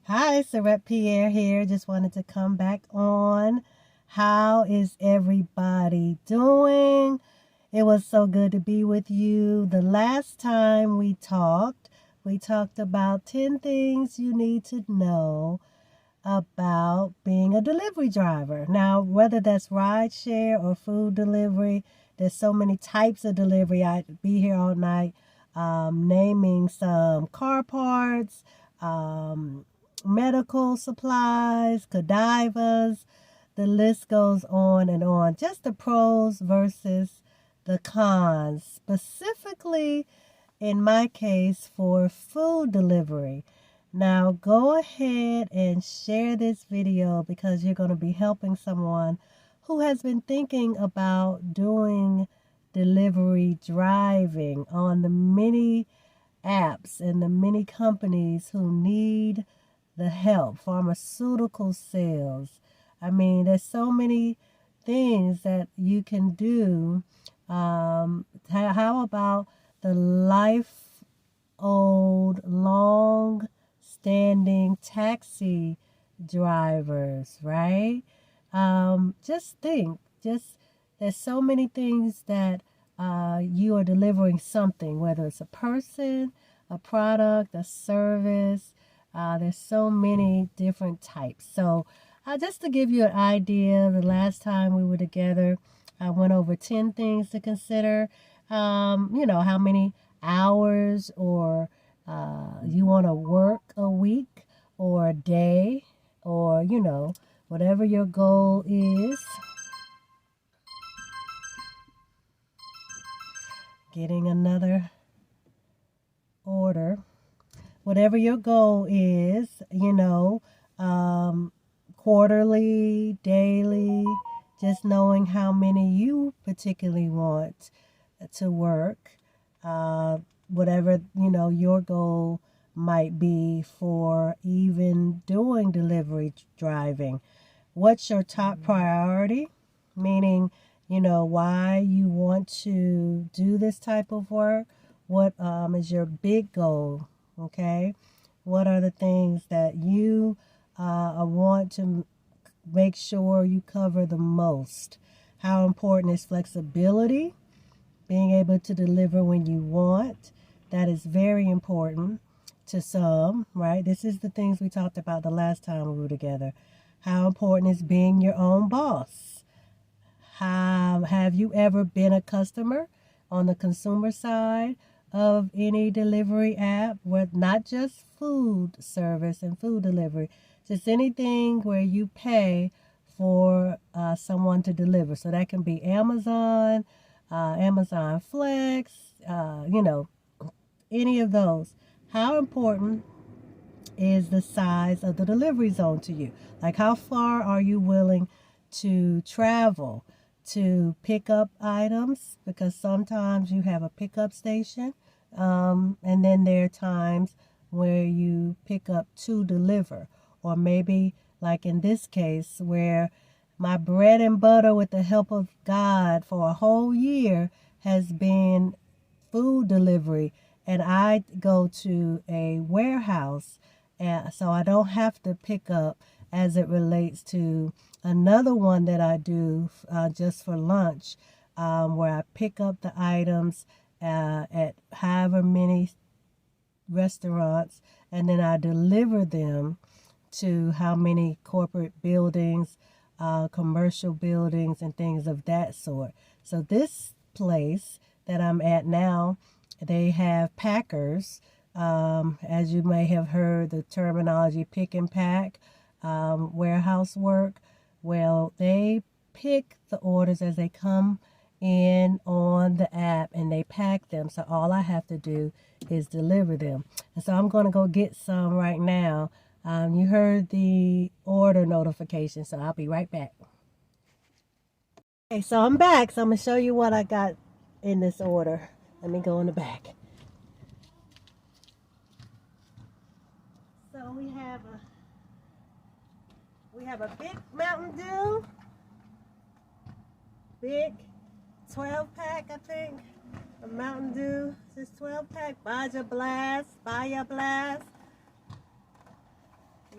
Hi, Seret Pierre here. Just wanted to come back on. How is everybody doing? It was so good to be with you. The last time we talked about 10 things you need to know about being a delivery driver. Now, whether that's ride share or food delivery, there's so many types of delivery. I'd be here all night naming some car parts, medical supplies, cadivas. The list goes on and on. Just the pros versus the cons, specifically in my case for food delivery. Now go ahead and share this video because you're going to be helping someone who has been thinking about doing delivery driving on the many apps and the many companies who need the help. Pharmaceutical sales. I mean, there's so many things that you can do. How about the life-old, long-standing taxi drivers, right? Just think, there's so many things that you are delivering something, whether it's a person, a product, a service. There's so many different types. So just to give you an idea, the last time we were together, I went over 10 things to consider. How many hours or you want to work a week or a day, or, whatever your goal is. Getting another order. Whatever your goal is, quarterly, daily, just knowing how many you particularly want to work, whatever, your goal might be for even doing delivery driving. What's your top priority? Meaning, why you want to do this type of work. What is your big goal? Okay. What are the things that you want to make sure you cover the most? How important is flexibility? Being able to deliver when you want. That is very important to some, right? This is the things we talked about the last time we were together. How important is being your own boss? Have you ever been a customer on the consumer side of any delivery app, with not just food service and food delivery, just anything where you pay for someone to deliver? So that can be Amazon, Amazon Flex, any of those. How important is the size of the delivery zone to you? Like, how far are you willing to travel to pick up items? Because sometimes you have a pickup station, and then there are times where you pick up to deliver. Or maybe, like in this case, where my bread and butter, with the help of God, for a whole year has been food delivery, and I go to a warehouse, so I don't have to pick up, as it relates to another one that I do just for lunch, where I pick up the items at however many restaurants, and then I deliver them to how many corporate buildings, commercial buildings, and things of that sort. So this place that I'm at now, they have packers. As you may have heard the terminology, pick and pack, warehouse work. Well, they pick the orders as they come in on the app, and they pack them. So all I have to do is deliver them. And so I'm going to go get some right now. You heard the order notification, so I'll be right back. Okay, so I'm back. So I'm going to show you what I got in this order. Let me go in the back. So we have a big Mountain Dew, big 12-pack, I think, a Mountain Dew. This 12-pack, Baja Blast, Fire Blast.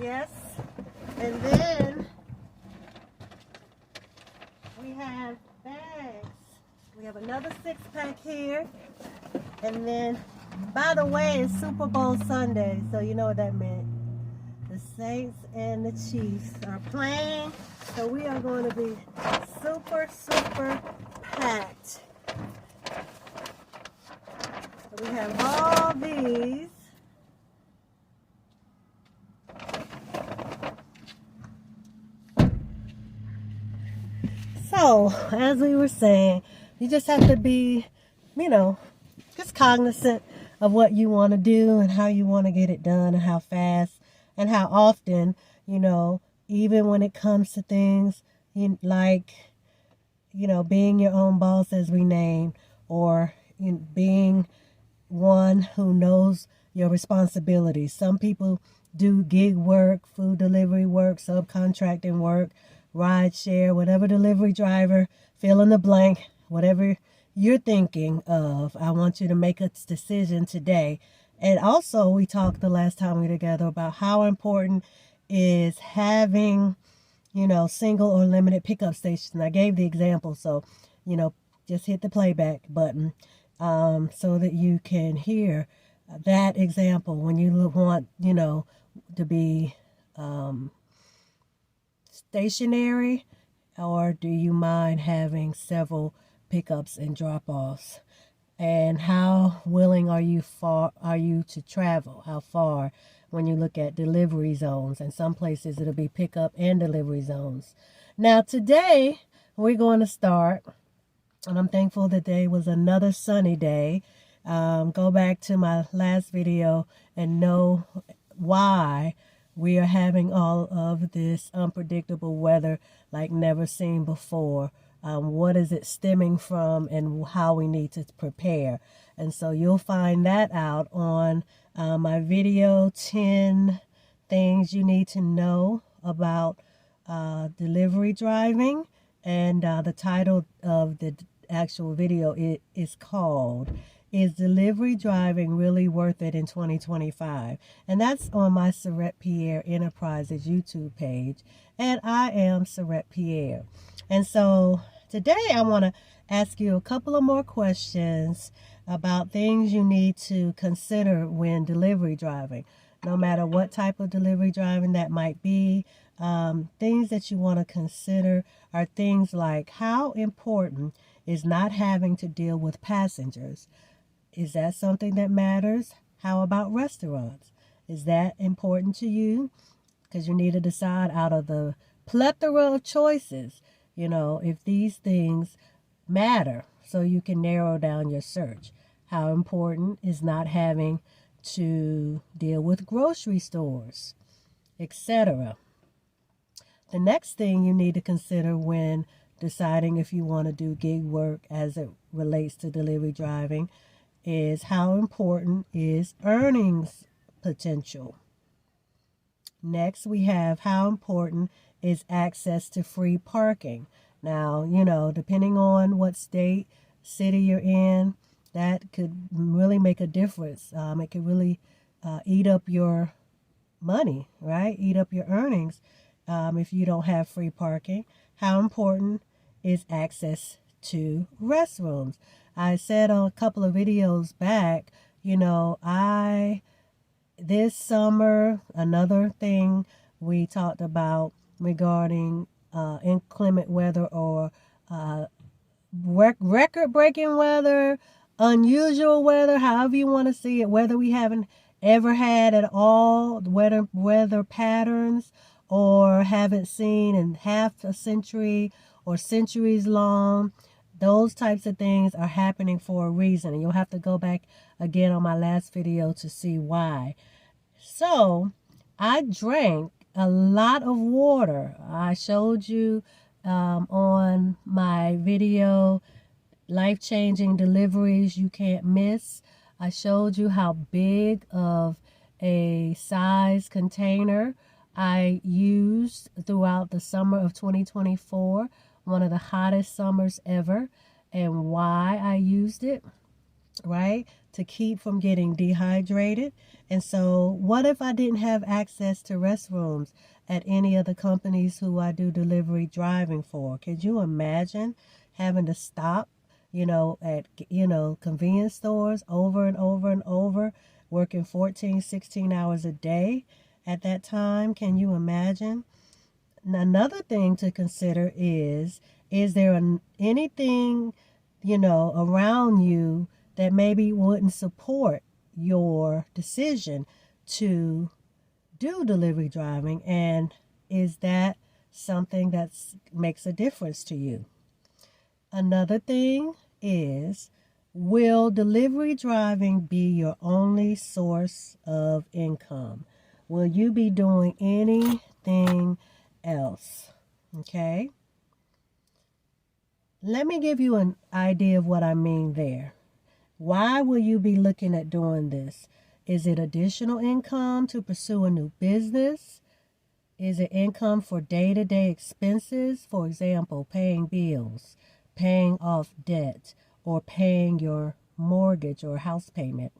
Yes. And then we have bags. We have another 6-pack here. And then, by the way, it's Super Bowl Sunday, so you know what that meant. The Saints and the Chiefs are playing, so we are going to be super, super packed. So we have all these. So, as we were saying, you just have to be, just cognizant of what you want to do and how you want to get it done and how fast and how often, even when it comes to things like, being your own boss, as we named, or being one who knows your responsibilities. Some people do gig work, food delivery work, subcontracting work, ride share, whatever delivery driver, fill in the blank, whatever you're thinking of. I want you to make a decision today. And also, we talked the last time we were together about how important is having, single or limited pickup stations. I gave the example, so, just hit the playback button so that you can hear that example when you want, to be stationary, or do you mind having several pickups and drop-offs? And how willing are you to travel? How far when you look at delivery zones? And some places it'll be pickup and delivery zones. Now today we're going to start, and I'm thankful that today was another sunny day. Go back to my last video and know why we are having all of this unpredictable weather like never seen before. What is it stemming from and how we need to prepare. And so you'll find that out on my video, 10 things you need to know about delivery driving. And the title of the actual video is called, "Is Delivery Driving Really Worth It in 2025?" And that's on my Seret Pierre Enterprises YouTube page. And I am Seret Pierre. And so today I want to ask you a couple of more questions about things you need to consider when delivery driving. No matter what type of delivery driving that might be, things that you want to consider are things like, how important is not having to deal with passengers? Is that something that matters? How about restaurants? Is that important to you? Because you need to decide out of the plethora of choices, if these things matter, so you can narrow down your search. How important is not having to deal with grocery stores, etc. The next thing you need to consider when deciding if you want to do gig work as it relates to delivery driving is, how important is earnings potential? Next, we have, how important is access to free parking? Now, depending on what state, city you're in, that could really make a difference. It could really eat up your money, right? Eat up your earnings if you don't have free parking. How important is access to restrooms? I said on a couple of videos back, this summer, another thing we talked about regarding inclement weather or record-breaking weather, unusual weather, however you want to see it, whether we haven't ever had at all weather patterns or haven't seen in half a century or centuries long. Those types of things are happening for a reason, and you'll have to go back again on my last video to see why. So I drank a lot of water. I showed you on my video, Life-Changing Deliveries You Can't Miss. I showed you how big of a size container I used throughout the summer of 2024, one of the hottest summers ever, and why I used it, right? to keep from getting dehydrated. And so what if I didn't have access to restrooms at any of the companies who I do delivery driving for? Could you imagine having to stop, at, convenience stores over and over and over, working 14, 16 hours a day at that time? Can you imagine? Another thing to consider is there anything, around you that maybe wouldn't support your decision to do delivery driving? And is that something that makes a difference to you? Another thing is, will delivery driving be your only source of income? Will you be doing anything else? Okay. Let me give you an idea of what I mean there. Why will you be looking at doing this? Is it additional income to pursue a new business? Is it income for day-to-day expenses? For example, paying bills, paying off debt, or paying your mortgage or house payment?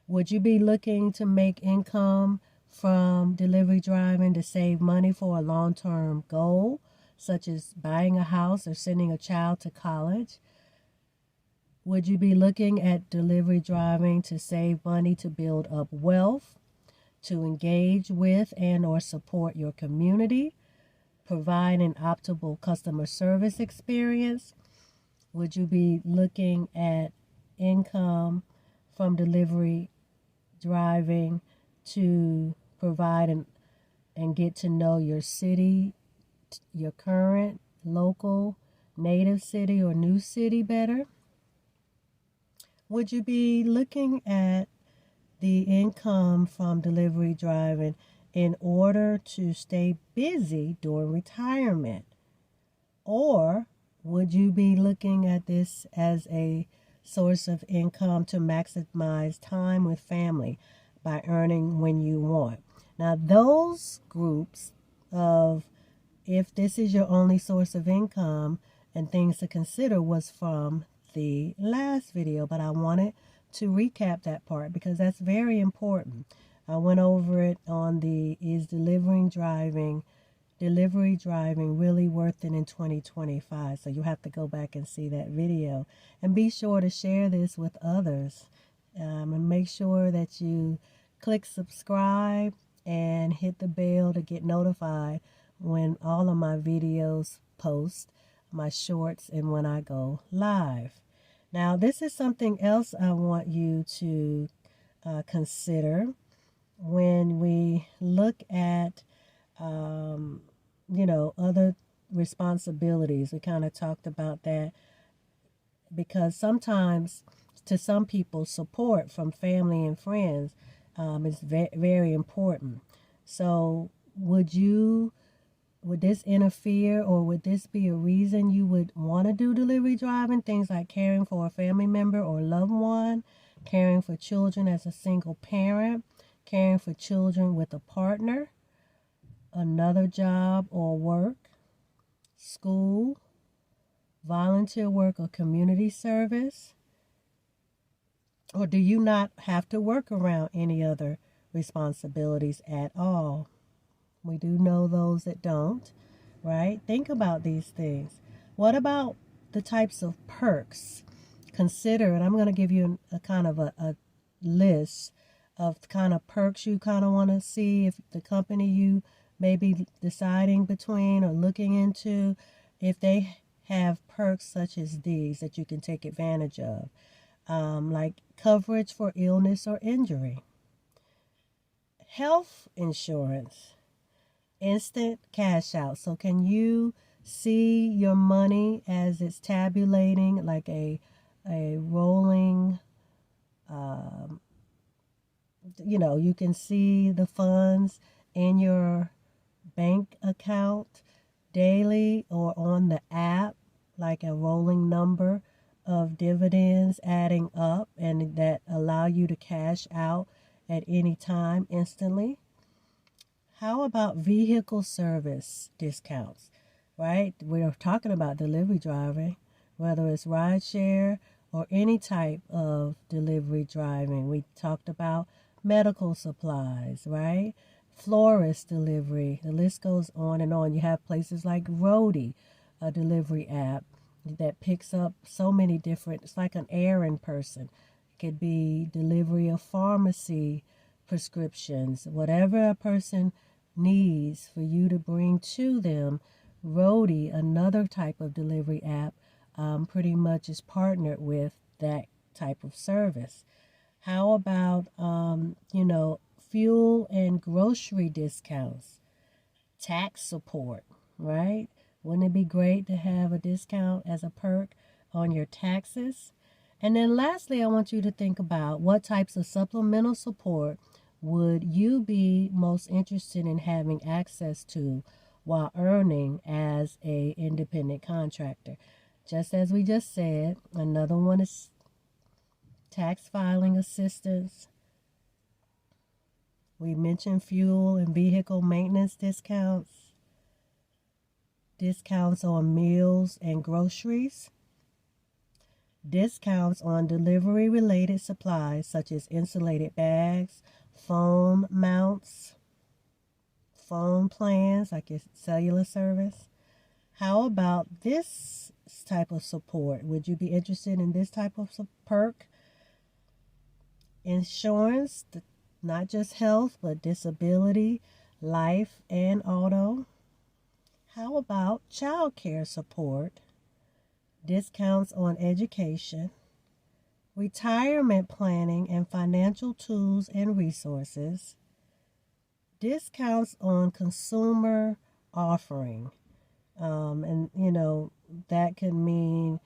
Would you be looking to make income from delivery driving to save money for a long-term goal, such as buying a house or sending a child to college? Would you be looking at delivery driving to save money to build up wealth, to engage with and or support your community, provide an optimal customer service experience? Would you be looking at income from delivery driving to provide and get to know your city, your current, local, native city or new city better? Would you be looking at the income from delivery driving in order to stay busy during retirement? Or would you be looking at this as a source of income to maximize time with family by earning when you want? Now, those groups of, if this is your only source of income and things to consider, was from the last video, but I wanted to recap that part because that's very important. I went over it on the is delivery driving really worth it in 2025? So you have to go back and see that video, and be sure to share this with others, and make sure that you click subscribe and hit the bell to get notified when all of my videos post, my shorts, and when I go live. Now, this is something else I want you to consider when we look at other responsibilities. We kind of talked about that because sometimes to some people, support from family and friends is very important. So would this interfere, or would this be a reason you would want to do delivery driving? Things like caring for a family member or loved one, caring for children as a single parent, caring for children with a partner, another job or work, school, volunteer work or community service? Or do you not have to work around any other responsibilities at all? We do know those that don't, right? Think about these things. What about the types of perks? Consider, and I'm going to give you a kind of a list of the kind of perks you kind of want to see if the company you may be deciding between or looking into, if they have perks such as these that you can take advantage of, like coverage for illness or injury, health insurance, instant cash out. So can you see your money as it's tabulating, like a rolling, you can see the funds in your bank account daily or on the app, like a rolling number of dividends adding up, and that allow you to cash out at any time instantly? How about vehicle service discounts, right? We're talking about delivery driving, whether it's rideshare or any type of delivery driving. We talked about medical supplies, right? Florist delivery. The list goes on and on. You have places like Roadie, a delivery app that picks up so many different, it's like an errand person. It could be delivery of pharmacy prescriptions, whatever a person needs for you to bring to them. Roadie, another type of delivery app, pretty much is partnered with that type of service. How about, fuel and grocery discounts, tax support, right? Wouldn't it be great to have a discount as a perk on your taxes? And then lastly, I want you to think about what types of supplemental support would you be most interested in having access to while earning as a independent contractor. Just as we just said, another one is tax filing assistance. We mentioned fuel and vehicle maintenance discounts, discounts on meals and groceries, discounts on delivery-related supplies such as insulated bags, phone mounts, phone plans like your cellular service. How about this type of support? Would you be interested in this type of perk? Insurance, not just health, but disability, life, and auto. How about child care support? Discounts on education, retirement planning and financial tools and resources, discounts on consumer offering. That can mean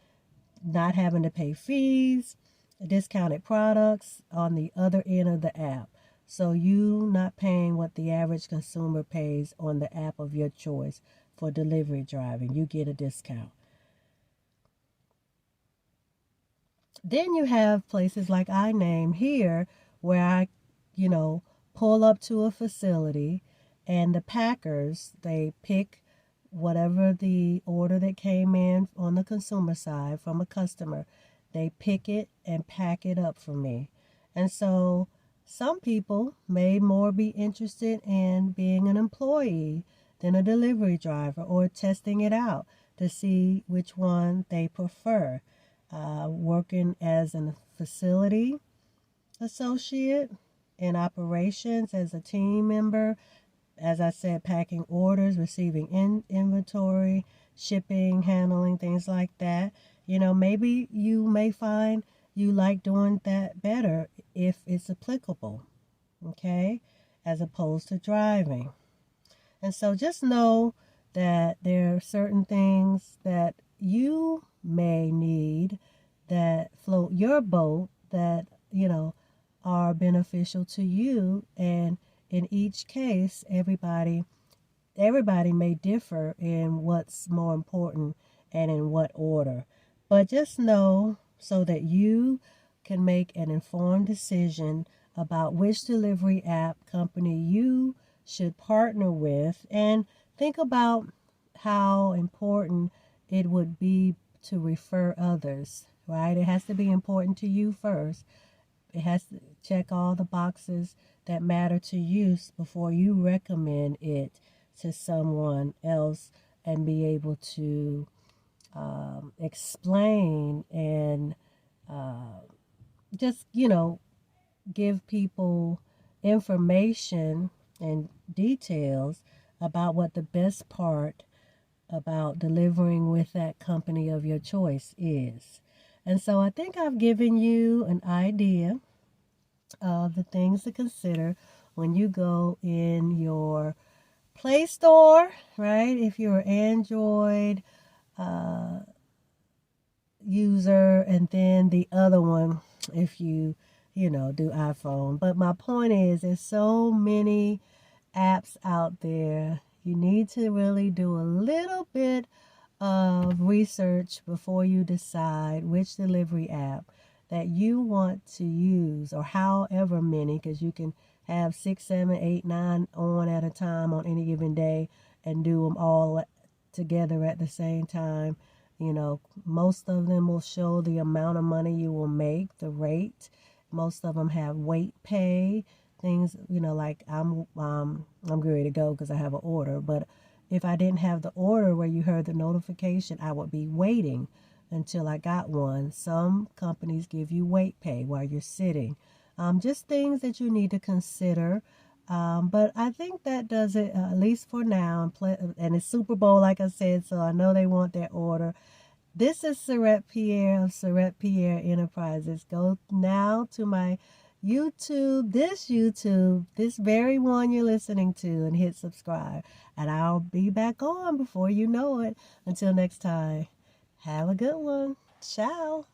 not having to pay fees, discounted products on the other end of the app. So you not paying what the average consumer pays on the app of your choice for delivery driving. You get a discount. Then you have places like I name here where I, pull up to a facility and the packers, they pick whatever the order that came in on the consumer side from a customer, they pick it and pack it up for me. And so some people may more be interested in being an employee than a delivery driver or testing it out to see which one they prefer. Working as a facility associate in operations as a team member, as I said, packing orders, receiving inventory, shipping, handling, things like that. Maybe you may find you like doing that better if it's applicable, okay, as opposed to driving. And so just know that there are certain things that you may need that float your boat that, are beneficial to you. And in each case, everybody may differ in what's more important and in what order. But just know so that you can make an informed decision about which delivery app company you should partner with, and think about how important it would be to refer others, right? It has to be important to you first. It has to check all the boxes that matter to you before you recommend it to someone else and be able to explain and just, give people information and details about what the best part about delivering with that company of your choice is. And so I think I've given you an idea of the things to consider when you go in your Play Store, right? If you're an Android user, and then the other one if you do iPhone. But my point is, there's so many apps out there. You need to really do a little bit of research before you decide which delivery app that you want to use, or however many, because you can have 6, 7, 8, 9 on at a time on any given day and do them all together at the same time. You know, most of them will show the amount of money you will make, the rate. Most of them have weight pay, things, you know, like I'm ready to go because I have an order. But if I didn't have the order where you heard the notification, I would be waiting until I got one. Some companies give you weight pay while you're sitting. Just things that you need to consider. But I think that does it, at least for now. And it's Super Bowl, like I said, so I know they want their order. This is Seret Pierre of Seret Pierre Enterprises. Go now to my YouTube, this very one you're listening to, and hit subscribe. And I'll be back on before you know it. Until next time, have a good one. Ciao.